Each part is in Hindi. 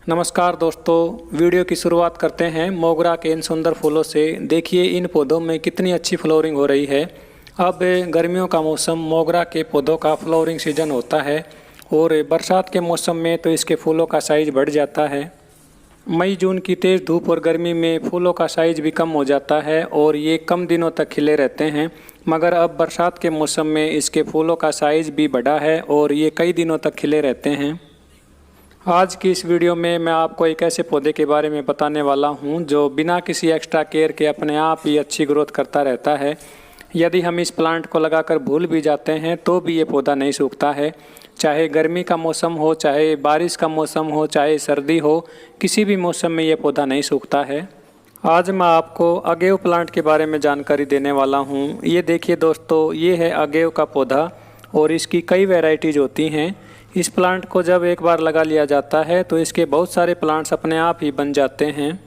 नमस्कार दोस्तों, वीडियो की शुरुआत करते हैं मोगरा के इन सुंदर फूलों से। देखिए इन पौधों में कितनी अच्छी फ्लावरिंग हो रही है। अब गर्मियों का मौसम, मोगरा के पौधों का फ्लावरिंग सीजन होता है और बरसात के मौसम में तो इसके फूलों का साइज़ बढ़ जाता है। मई जून की तेज़ धूप और गर्मी में फूलों का साइज़ भी कम हो जाता है और ये कम दिनों तक खिले रहते हैं, मगर अब बरसात के मौसम में इसके फूलों का साइज़ भी बढ़ा है और ये कई दिनों तक खिले रहते हैं। आज की इस वीडियो में मैं आपको एक ऐसे पौधे के बारे में बताने वाला हूं जो बिना किसी एक्स्ट्रा केयर के अपने आप ही अच्छी ग्रोथ करता रहता है। यदि हम इस प्लांट को लगाकर भूल भी जाते हैं तो भी ये पौधा नहीं सूखता है। चाहे गर्मी का मौसम हो, चाहे बारिश का मौसम हो, चाहे सर्दी हो, किसी भी मौसम में ये पौधा नहीं सूखता है। आज मैं आपको अगेव प्लांट के बारे में जानकारी देने वाला हूँ। ये देखिए दोस्तों, ये है अगेव का पौधा और इसकी कई वैरायटीज़ होती हैं। इस प्लांट को जब एक बार लगा लिया जाता है तो इसके बहुत सारे प्लांट्स अपने आप ही बन जाते हैं।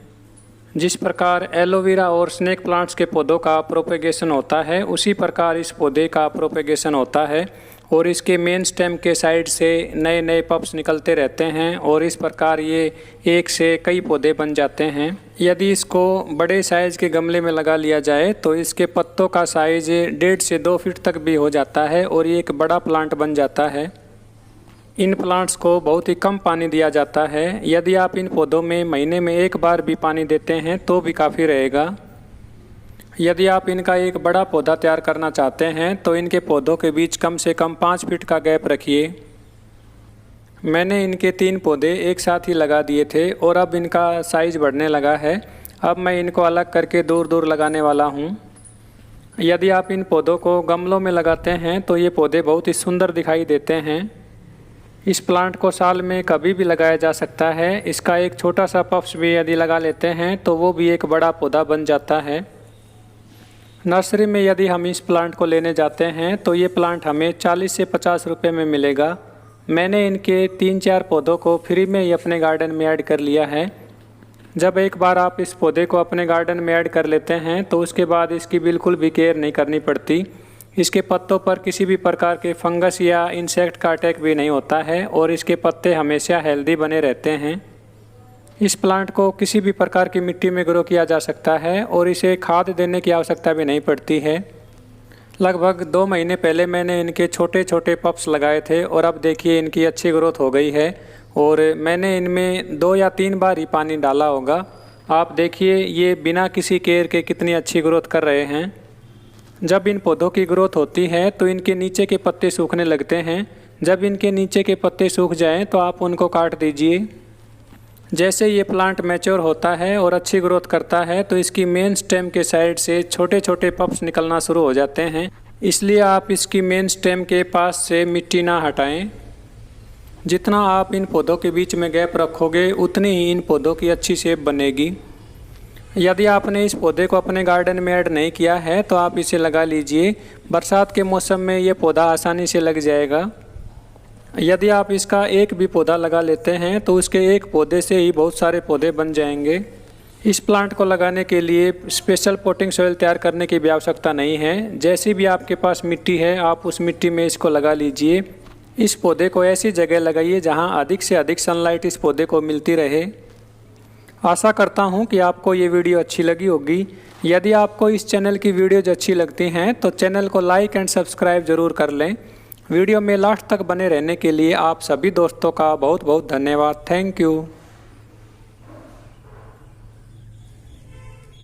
जिस प्रकार एलोवेरा और स्नेक प्लांट्स के पौधों का प्रोपेगेशन होता है, उसी प्रकार इस पौधे का प्रोपेगेशन होता है और इसके मेन स्टेम के साइड से नए नए पप्स निकलते रहते हैं और इस प्रकार ये एक से कई पौधे बन जाते हैं। यदि इसको बड़े साइज़ के गमले में लगा लिया जाए तो इसके पत्तों का साइज़ 1.5 से 2 फीट तक भी हो जाता है और ये एक बड़ा प्लांट बन जाता है। इन प्लांट्स को बहुत ही कम पानी दिया जाता है। यदि आप इन पौधों में महीने में एक बार भी पानी देते हैं तो भी काफ़ी रहेगा। यदि आप इनका एक बड़ा पौधा तैयार करना चाहते हैं तो इनके पौधों के बीच कम से कम 5 फीट का गैप रखिए। मैंने इनके 3 पौधे एक साथ ही लगा दिए थे और अब इनका साइज़ बढ़ने लगा है। अब मैं इनको अलग करके दूर दूर लगाने वाला हूँ। यदि आप इन पौधों को गमलों में लगाते हैं तो ये पौधे बहुत ही सुंदर दिखाई देते हैं। इस प्लांट को साल में कभी भी लगाया जा सकता है। इसका एक छोटा सा पफ्स भी यदि लगा लेते हैं तो वो भी एक बड़ा पौधा बन जाता है। नर्सरी में यदि हम इस प्लांट को लेने जाते हैं तो ये प्लांट हमें 40 से 50 रुपये में मिलेगा। मैंने इनके 3-4 पौधों को फ्री में ही अपने गार्डन में ऐड कर लिया है। जब एक बार आप इस पौधे को अपने गार्डन में ऐड कर लेते हैं तो उसके बाद इसकी बिल्कुल भी केयर नहीं करनी पड़ती। इसके पत्तों पर किसी भी प्रकार के फंगस या इंसेक्ट का अटैक भी नहीं होता है और इसके पत्ते हमेशा हेल्दी बने रहते हैं। इस प्लांट को किसी भी प्रकार की मिट्टी में ग्रो किया जा सकता है और इसे खाद देने की आवश्यकता भी नहीं पड़ती है। लगभग 2 महीने पहले मैंने इनके छोटे छोटे पप्स लगाए थे और अब देखिए इनकी अच्छी ग्रोथ हो गई है और मैंने इनमें 2 या 3 बार ही पानी डाला होगा। आप देखिए ये बिना किसी केयर के कितनी अच्छी ग्रोथ कर रहे हैं। जब इन पौधों की ग्रोथ होती है तो इनके नीचे के पत्ते सूखने लगते हैं। जब इनके नीचे के पत्ते सूख जाएं तो आप उनको काट दीजिए। जैसे ये प्लांट मैच्योर होता है और अच्छी ग्रोथ करता है तो इसकी मेन स्टेम के साइड से छोटे छोटे पप्स निकलना शुरू हो जाते हैं। इसलिए आप इसकी मेन स्टेम के पास से मिट्टी ना हटाएं। जितना आप इन पौधों के बीच में गैप रखोगे उतनी ही इन पौधों की अच्छी शेप बनेगी। यदि आपने इस पौधे को अपने गार्डन में ऐड नहीं किया है तो आप इसे लगा लीजिए। बरसात के मौसम में ये पौधा आसानी से लग जाएगा। यदि आप इसका एक भी पौधा लगा लेते हैं तो उसके एक पौधे से ही बहुत सारे पौधे बन जाएंगे। इस प्लांट को लगाने के लिए स्पेशल पोटिंग सॉइल तैयार करने की भी आवश्यकता नहीं है। जैसी भी आपके पास मिट्टी है आप उस मिट्टी में इसको लगा लीजिए। इस पौधे को ऐसी जगह लगाइए जहाँ अधिक से अधिक सनलाइट इस पौधे को मिलती रहे। आशा करता हूं कि आपको ये वीडियो अच्छी लगी होगी। यदि आपको इस चैनल की वीडियोज अच्छी लगती हैं तो चैनल को लाइक एंड सब्सक्राइब ज़रूर कर लें। वीडियो में लास्ट तक बने रहने के लिए आप सभी दोस्तों का बहुत बहुत धन्यवाद। Thank you.